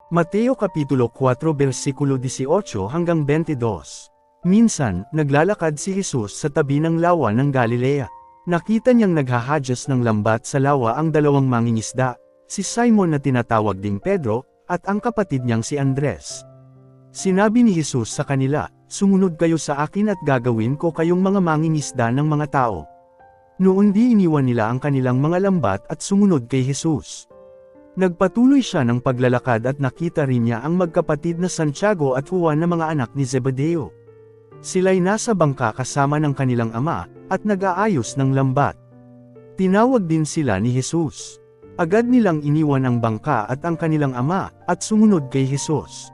Mateo Kapitulo 4 versikulo 18 hanggang 22. Minsan, naglalakad si Jesus sa tabi ng lawa ng Galilea. Nakita niyang naghahadyas ng lambat sa lawa ang dalawang mangingisda, si Simon na tinatawag ding Pedro, at ang kapatid niyang si Andres. Sinabi ni Jesus sa kanila, "Sumunod kayo sa akin at gagawin ko kayong mga mangingisda ng mga tao." Noon di iniwan nila ang kanilang mga lambat at sumunod kay Jesus. Nagpatuloy siya ng paglalakad at nakita rin niya ang magkapatid na Santiago at Juan na mga anak ni Zebedeo. Sila'y nasa bangka kasama ng kanilang ama, at nag-aayos ng lambat. Tinawag din sila ni Jesus. Agad nilang iniwan ang bangka at ang kanilang ama, at sumunod kay Jesus.